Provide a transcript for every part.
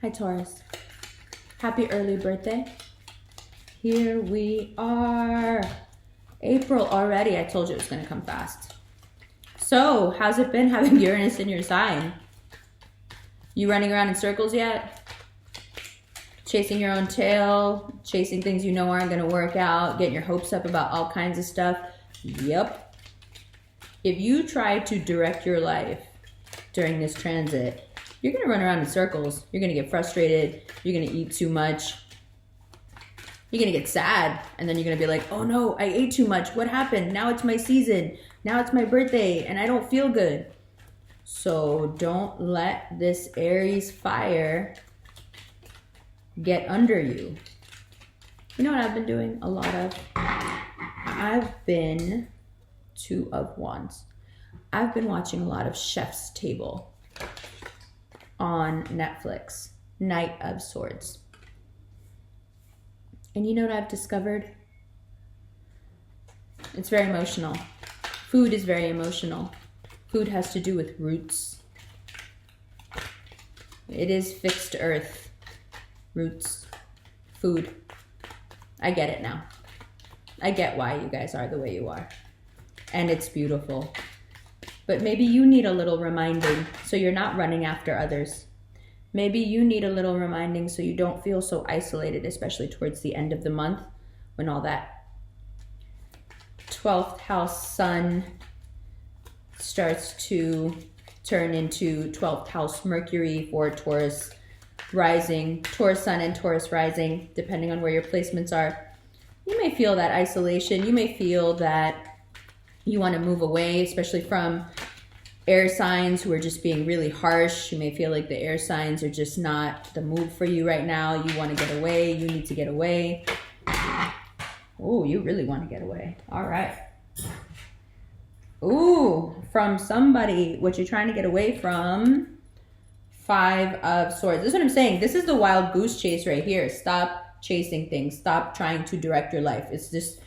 Hi, Taurus. Happy early birthday. Here we are. April already. I told you it was going to come fast. So, how's it been having Uranus in your sign? You running around in circles yet? Chasing your own tail? Chasing things you know aren't going to work out? Getting your hopes up about all kinds of stuff? Yep. If you try to direct your life during this transit, you're going to run around in circles. You're going to get frustrated. You're going to eat too much. You're going to get sad. And then you're going to be like, oh no, I ate too much. What happened? Now it's my season. Now it's my birthday and I don't feel good. So don't let this Aries fire get under you. You know what I've been doing a lot of? I've been Two of Wands. I've been watching a lot of Chef's Table on Netflix, Knight of Swords. And you know what I've discovered? It's very emotional. Food is very emotional. Food has to do with roots. It is fixed earth. Roots. Food. I get it now. I get why you guys are the way you are. And it's beautiful. But maybe you need a little reminding so you're not running after others. Maybe you need a little reminding so you don't feel so isolated, especially towards the end of the month when all that 12th house sun starts to turn into 12th house Mercury for Taurus rising, Taurus sun and Taurus rising, depending on where your placements are. You may feel that isolation. You may feel that you want to move away, especially from air signs who are just being really harsh. You may feel like the air signs are just not the move for you right now. You want to get away. You need to get away. Oh, you really want to get away. All right. Ooh, from somebody, what you're trying to get away from. 5 of Swords. This is what I'm saying. This is the wild goose chase right here. Stop chasing things. Stop trying to direct your life. It's just,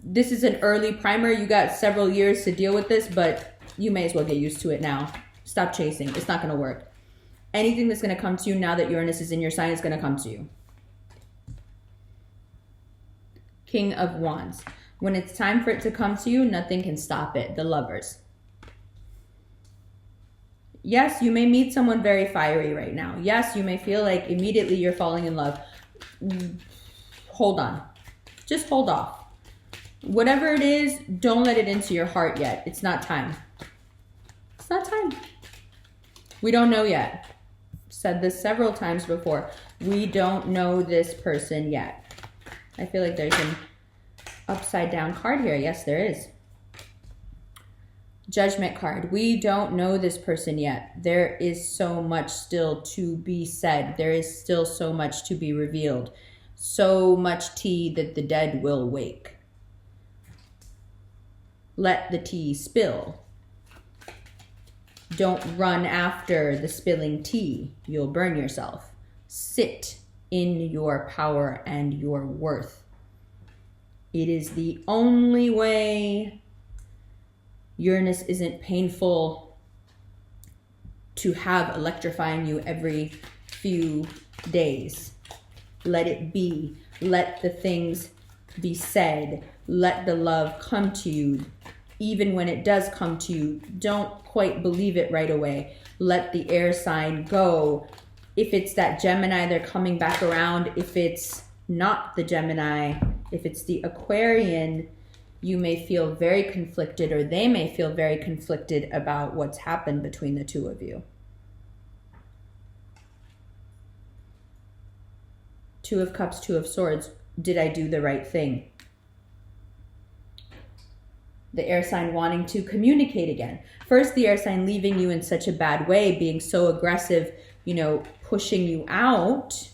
this is an early primer. You got several years to deal with this, but you may as well get used to it now. Stop chasing. It's not going to work. Anything that's going to come to you now that Uranus is in your sign is going to come to you. King of Wands. When it's time for it to come to you, nothing can stop it. The Lovers. Yes, you may meet someone very fiery right now. Yes, you may feel like immediately you're falling in love. Hold on. Just hold off. Whatever it is, don't let it into your heart yet. It's not time. It's not time. We don't know yet. Said this several times before. We don't know this person yet. I feel like there's an upside down card here. Yes, there is. Judgment card. We don't know this person yet. There is so much still to be said. There is still so much to be revealed. So much tea that the dead will wake. Let the tea spill. Don't run after the spilling tea. You'll burn yourself. Sit in your power and your worth. It is the only way. Uranus isn't painful to have electrifying you every few days. Let it be. Let the things be said. Let the love come to you. Even when it does come to you, don't quite believe it right away. Let the air sign go. If it's that Gemini, they're coming back around. If it's not the Gemini, if it's the Aquarian, you may feel very conflicted, or they may feel very conflicted about what's happened between the two of you. 2 of Cups, 2 of Swords. Did I do the right thing? The air sign wanting to communicate again. First, the air sign leaving you in such a bad way, being so aggressive, pushing you out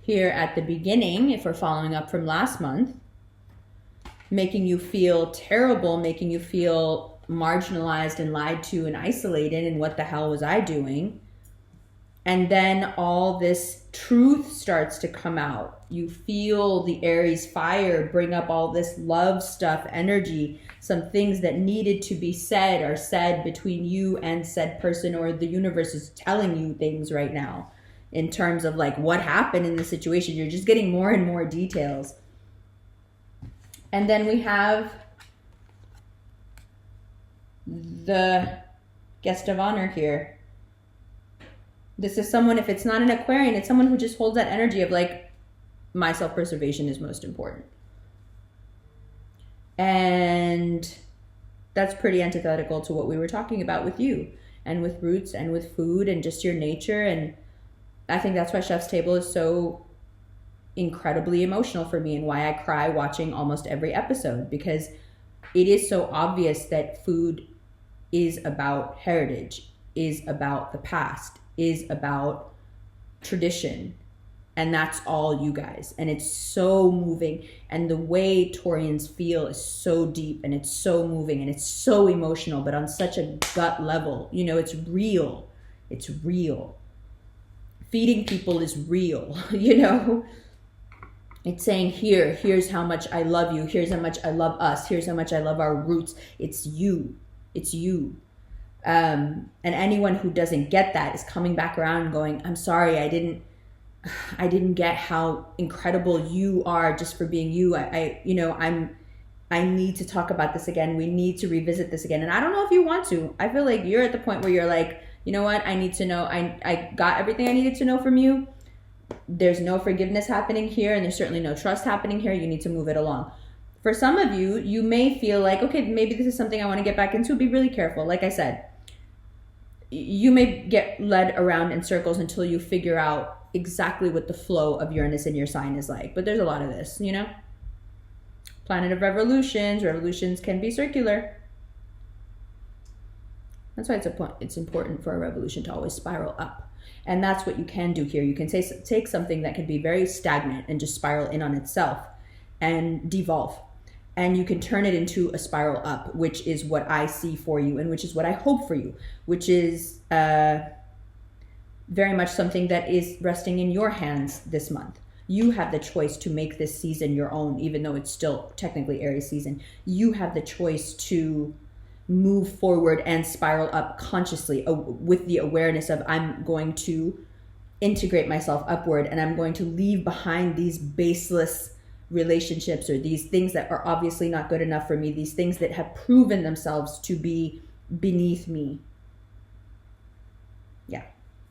here at the beginning, if we're following up from last month. Making you feel terrible, making you feel marginalized and lied to and isolated, and what the hell was I doing? And then all this truth starts to come out. You feel the Aries fire bring up all this love stuff, energy, some things that needed to be said are said between you and said person, or the universe is telling you things right now. in terms of like what happened in the situation. You're just getting more and more details. And then we have the guest of honor here. This is someone, if it's not an Aquarian, it's someone who just holds that energy of like, my self-preservation is most important. And that's pretty antithetical to what we were talking about with you and with roots and with food and just your nature. And I think that's why Chef's Table is so incredibly emotional for me and why I cry watching almost every episode, because it is so obvious that food is about heritage, is about the past, is about tradition. And that's all you guys. And it's so moving. And the way Taurians feel is so deep and it's so moving and it's so emotional, but on such a gut level. You know, it's real. It's real. Feeding people is real, you know? It's saying, here's how much I love you. Here's how much I love us. Here's how much I love our roots. It's you. It's you. And anyone who doesn't get that is coming back around and going, I'm sorry, I didn't get how incredible you are just for being you. I need to talk about this again. We need to revisit this again. And I don't know if you want to. I feel like you're at the point where you're like, you know what? I need to know. I got everything I needed to know from you. There's no forgiveness happening here, and there's certainly no trust happening here. You need to move it along. For some of you, you may feel like, okay, maybe this is something I want to get back into. Be really careful. Like I said, you may get led around in circles until you figure out exactly what the flow of Uranus in your sign is like. But there's a lot of this, you know? Planet of revolutions. Revolutions can be circular. That's why it's important for a revolution to always spiral up. And that's what you can do here. You can take something that can be very stagnant and just spiral in on itself and devolve. And you can turn it into a spiral up, which is what I see for you and which is what I hope for you, which is very much something that is resting in your hands this month. You have the choice to make this season your own, even though it's still technically Aries season. You have the choice to move forward and spiral up consciously with the awareness of, I'm going to integrate myself upward and I'm going to leave behind these baseless relationships or these things that are obviously not good enough for me, these things that have proven themselves to be beneath me. Yeah.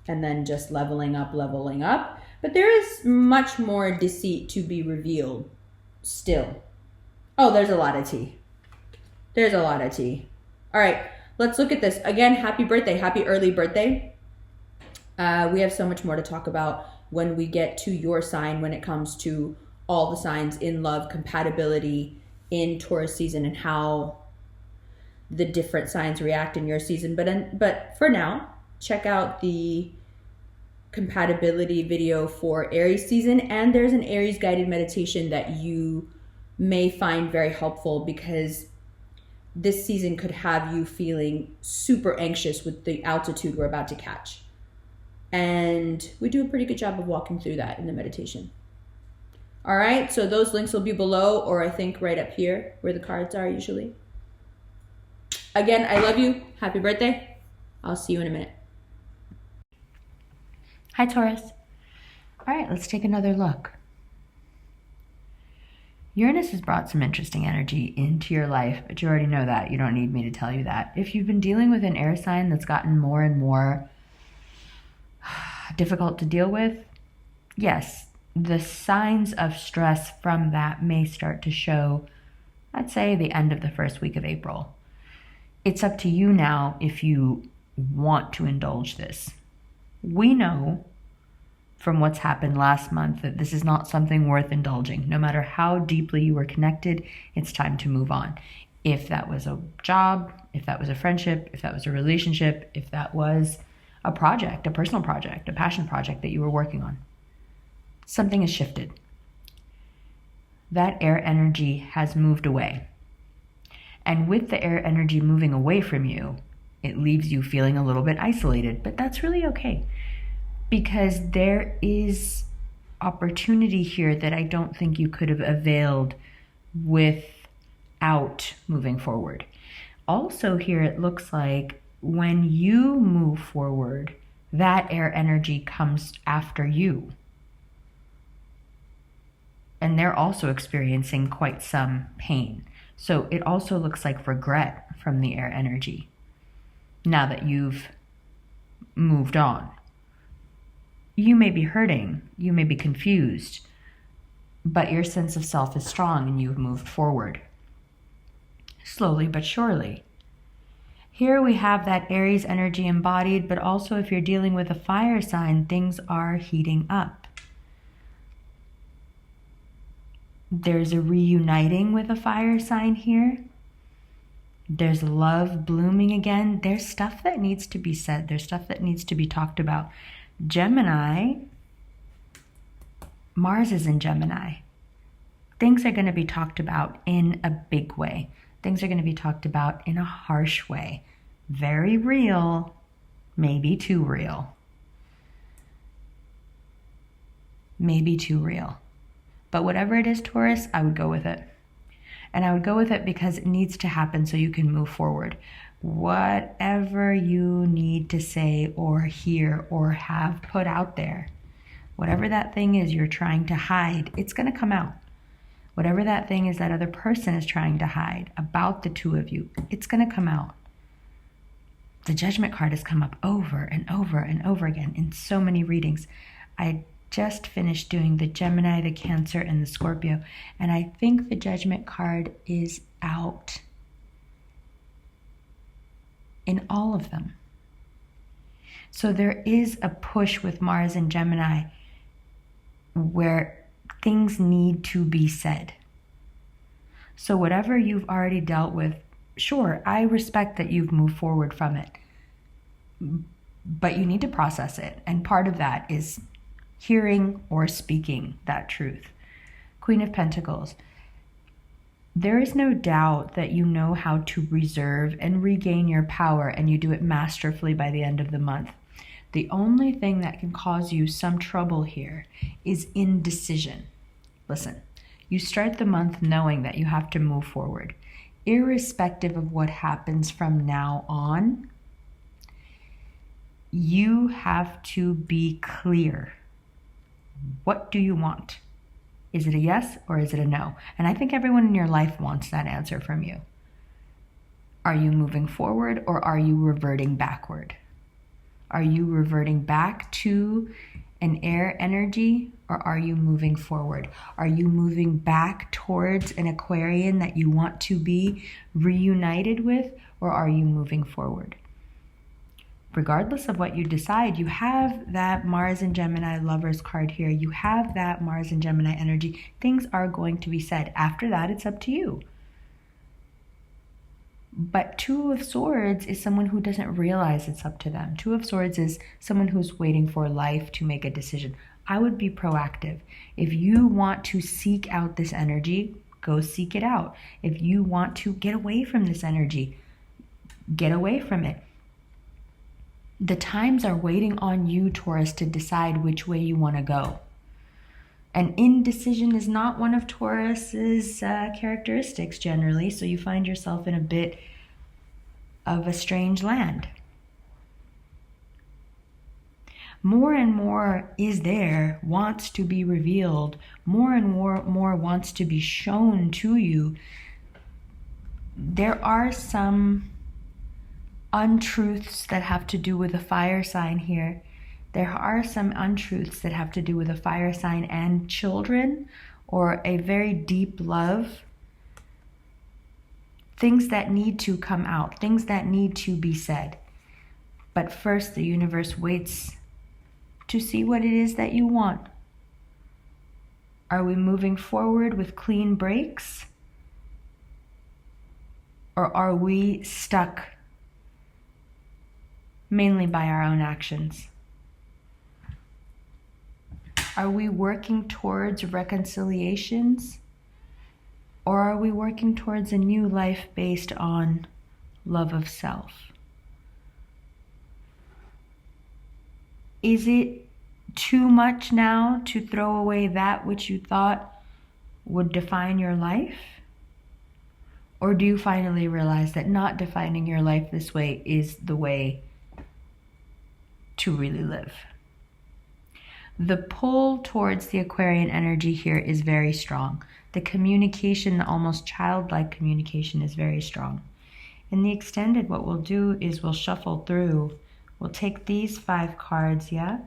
And then just leveling up. But there is much more deceit to be revealed still. Oh, there's a lot of tea. All right, let's look at this. Again, happy birthday, happy early birthday. We have so much more to talk about when we get to your sign, when it comes to all the signs in love, compatibility in Taurus season, and how the different signs react in your season. But for now, check out the compatibility video for Aries season, and there's an Aries guided meditation that you may find very helpful, because this season could have you feeling super anxious with the altitude we're about to catch. And we do a pretty good job of walking through that in the meditation. All right, so those links will be below, or I think right up here where the cards are usually. Again, I love you. Happy birthday. I'll see you in a minute. Hi, Taurus. All right, let's take another look. Uranus has brought some interesting energy into your life, but you already know that. You don't need me to tell you that. If you've been dealing with an air sign that's gotten more and more difficult to deal with, yes, the signs of stress from that may start to show, I'd say, the end of the first week of April. It's up to you now if you want to indulge this. We know from what's happened last month that this is not something worth indulging. No matter how deeply you were connected, it's time to move on. If that was a job, if that was a friendship, if that was a relationship, if that was a project, a personal project, a passion project that you were working on, something has shifted. That air energy has moved away. And with the air energy moving away from you, it leaves you feeling a little bit isolated, but that's really okay. Because there is opportunity here that I don't think you could have availed without moving forward. Also here, it looks like when you move forward that air energy comes after you. And they're also experiencing quite some pain. So it also looks like regret from the air energy now that you've moved on. You may be hurting, you may be confused, but your sense of self is strong and you've moved forward. Slowly but surely. Here we have that Aries energy embodied, but also if you're dealing with a fire sign, things are heating up. There's a reuniting with a fire sign here. There's love blooming again. There's stuff that needs to be said. There's stuff that needs to be talked about. Gemini, Mars is in Gemini. Things are going to be talked about in a big way. Things are going to be talked about in a harsh way. Very real, maybe too real. Maybe too real. But whatever it is, Taurus, I would go with it. And I would go with it because it needs to happen so you can move forward. Whatever you need to say or hear or have put out there, whatever that thing is you're trying to hide, it's going to come out. Whatever that thing is that other person is trying to hide about the two of you, it's going to come out. The Judgment card has come up over and over and over again in so many readings. I just finished doing the Gemini, the Cancer, and the Scorpio, and I think the Judgment card is out in all of them. So there is a push with Mars and Gemini where things need to be said. So whatever you've already dealt with, sure, I respect that you've moved forward from it, but you need to process it. And part of that is hearing or speaking that truth. Queen of Pentacles. There is no doubt that you know how to reserve and regain your power, and you do it masterfully by the end of the month. The only thing that can cause you some trouble here is indecision. Listen, you start the month knowing that you have to move forward. Irrespective of what happens from now on, you have to be clear. What do you want? Is it a yes or is it a no? And I think everyone in your life wants that answer from you. Are you moving forward or are you reverting backward? Are you reverting back to an air energy or are you moving forward? Are you moving back towards an Aquarian that you want to be reunited with, or are you moving forward? Regardless of what you decide, you have that Mars and Gemini Lovers card here. You have that Mars and Gemini energy. Things are going to be said. After that, it's up to you. But Two of Swords is someone who doesn't realize it's up to them. Two of Swords is someone who's waiting for life to make a decision. I would be proactive. If you want to seek out this energy, go seek it out. If you want to get away from this energy, get away from it. The times are waiting on you, Taurus, to decide which way you want to go. And indecision is not one of Taurus's characteristics generally, so you find yourself in a bit of a strange land. More and more is there, wants to be revealed. More and more wants to be shown to you. There are some untruths that have to do with a fire sign here. There are some untruths that have to do with a fire sign and children, or a very deep love. Things that need to come out, things that need to be said. But first, the universe waits to see what it is that you want. Are we moving forward with clean breaks? Or are we stuck mainly by our own actions? Are we working towards reconciliations? Or are we working towards a new life based on love of self? Is it too much now to throw away that which you thought would define your life? Or do you finally realize that not defining your life this way is the way to really live. The pull towards the Aquarian energy here is very strong. The communication, the almost childlike communication, is very strong. In the extended, what we'll do is we'll shuffle through. We'll take these 5 cards, yeah?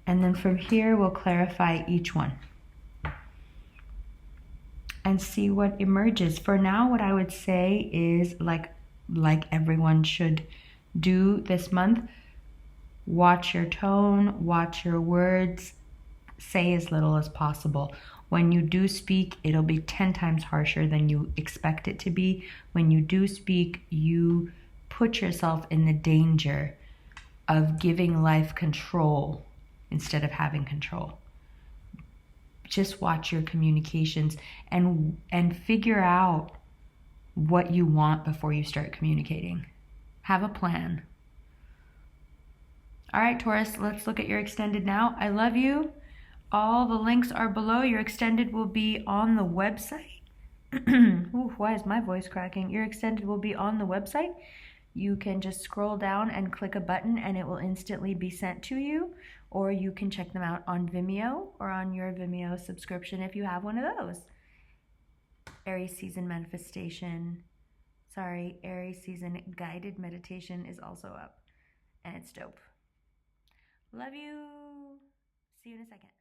And then from here, we'll clarify each one and see what emerges. For now, what I would say is, like everyone should do this month, watch your tone, watch your words, say as little as possible. When you do speak, it'll be 10 times harsher than you expect it to be. When you do speak, you put yourself in the danger of giving life control instead of having control. Just watch your communications and figure out what you want before you start communicating. Have a plan. All right, Taurus, let's look at your extended now. I love you. All the links are below. Your extended will be on the website. Ooh, why is my voice cracking? Your extended will be on the website. You can just scroll down and click a button and it will instantly be sent to you. Or you can check them out on Vimeo or on your Vimeo subscription if you have one of those. Aries season manifestation. Aries season guided meditation is also up. And it's dope. Love you. See you in a second.